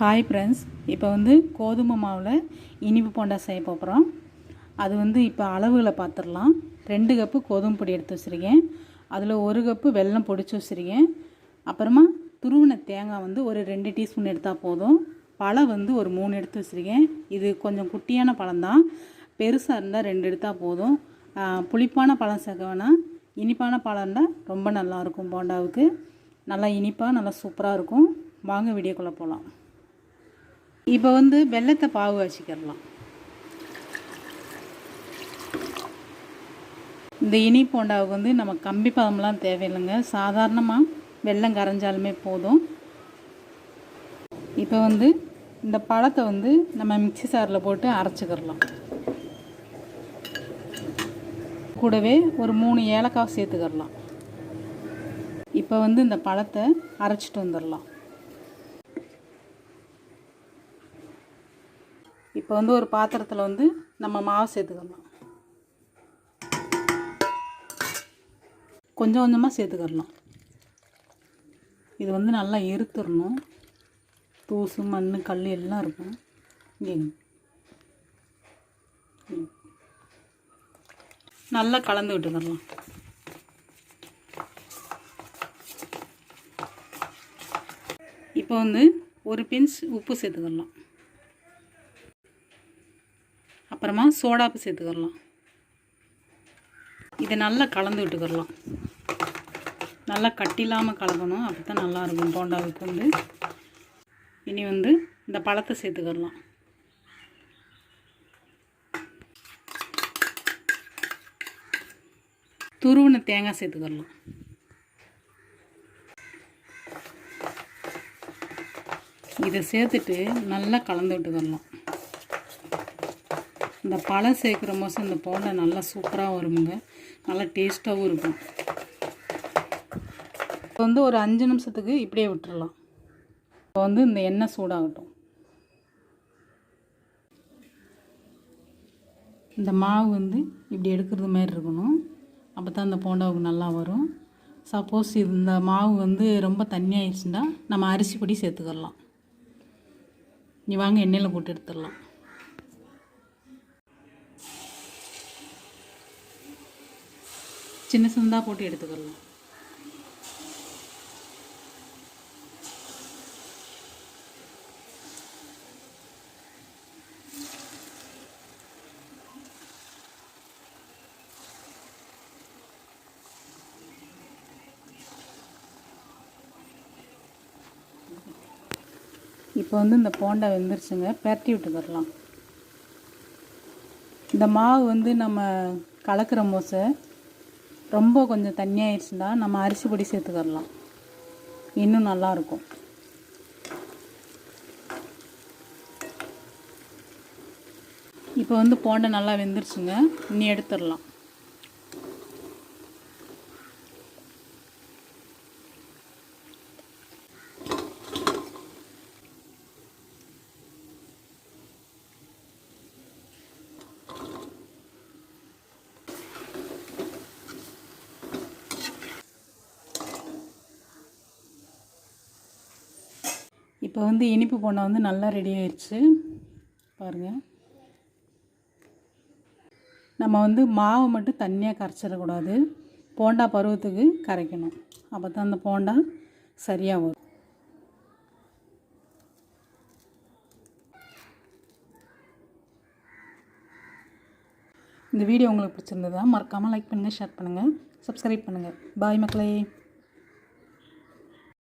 Hi friends, இப்போ கோதுமை மாவில் இனிப்பு போண்டா செய்ய போகிறோம். அது இப்போ அளவுகளை பார்த்துடலாம். 2 கப்பு கோதுமை பொடி எடுத்து வச்சுருக்கேன். அதில் 1 கப்பு வெல்லம் பொடிச்சு வச்சுருக்கேன். அப்புறமா துருவின தேங்காய் ஒரு 2 டீஸ்பூன் எடுத்தால் போதும். பழம் ஒரு 3 எடுத்து வச்சுருக்கேன். இது கொஞ்சம் குட்டியான பழம்தான், பெருசாக இருந்தால் 2 எடுத்தால் போதும். புளிப்பான பழம் சேர்க்க வேணாம், இனிப்பான பழம் இருந்தால் ரொம்ப நல்லாயிருக்கும். போண்டாவுக்கு நல்லா இனிப்பாக நல்லா சூப்பராக இருக்கும். வாங்க வீடியோக்குள்ளே போகலாம். இப்போ வெல்லத்தை பாகு வச்சுக்கிடலாம். இந்த இனிப்பு போண்டாவுக்கு நம்ம கம்பி பதம்லாம் தேவையில்லைங்க, சாதாரணமாக வெல்லம் கரைஞ்சாலுமே போதும். இப்போ இந்த பழத்தை நம்ம மிக்சி சாரில் போட்டு அரைச்சிக்கிடலாம். கூடவே ஒரு 3 ஏலக்காய் சேர்த்துக்கிடலாம். இப்போ இந்த பழத்தை அரைச்சிட்டு வந்துடலாம். இப்போ ஒரு பாத்திரத்தில் நம்ம மாவு சேர்த்துக்கலாம். கொஞ்சம் கொஞ்சமாக சேர்த்துக்கலாம். இது நல்லா எறுத்துடணும். தூசு மண் கல் எல்லாம் இருக்கும். நல்லா கலந்து விட்டுக்கலாம். இப்போ ஒரு பிஞ்ச் உப்பு சேர்த்துக்கலாம். அப்புறமா சோடாப்பு சேர்த்துக்கலாம். இதை நல்லா கலந்து விட்டுக்கலாம். நல்லா கட்டிலாமல் கலக்கணும், அப்படி தான் நல்லாயிருக்கும் போண்டாவுக்கு. இனி இந்த பழத்தை சேர்த்துக்கலாம். துருவின தேங்காய் சேர்த்துக்கலாம். இதை சேர்த்துட்டு நல்லா கலந்து விட்டுக்கலாம். இந்த பழம் சேர்க்குற போது இந்த போண்டா நல்லா சூப்பராக வருமுங்க, நல்லா டேஸ்ட்டாகவும் இருக்கும். இப்போ ஒரு 5 நிமிஷத்துக்கு இப்படியே விட்டுறலாம். இப்போ இந்த எண்ணெய் சூடாகட்டும். இந்த மாவு இப்படி எடுக்கிறது மாதிரி இருக்கணும், அப்போ தான் இந்த போண்டாவுக்கு நல்லா வரும். சப்போஸ் இந்த மாவு ரொம்ப தண்ணியாகிடுச்சுன்னா நம்ம அரிசி பொடி சேர்த்துக்கலாம். நீ வாங்க எண்ணெயில் போட்டு எடுத்துடலாம். சின்ன சின்னதாக போட்டு எடுத்துக்கலாம். இப்போ இந்த போண்டா வெந்துருச்சுங்க, பரட்டி விட்டுக்கலாம். இந்த மாவு நம்ம கலக்கிற மோசை ரொம்ப கொஞ்சம் தண்ணியாகிடுச்சுன்னா நம்ம அரிசி பொடி சேர்த்துக்கலாம், இன்னும் நல்லாயிருக்கும். இப்போ போண்டா நல்லா வெந்துருச்சுங்க, இன்னி எடுத்துடலாம். இப்போ இனிப்பு போண்டா நல்லா ரெடி ஆயிடுச்சு பாருங்கள். நம்ம மாவை மட்டும் தண்ணியாக கரைச்சிடக்கூடாது, போண்டா பருவத்துக்கு கரைக்கணும். அப்போ தான் அந்த போண்டா சரியாக வரும். இந்த வீடியோ உங்களுக்கு பிடிச்சிருந்ததா மறக்காமல் லைக் பண்ணுங்கள், ஷேர் பண்ணுங்கள், சப்ஸ்கிரைப் பண்ணுங்கள். பாய் மக்களே.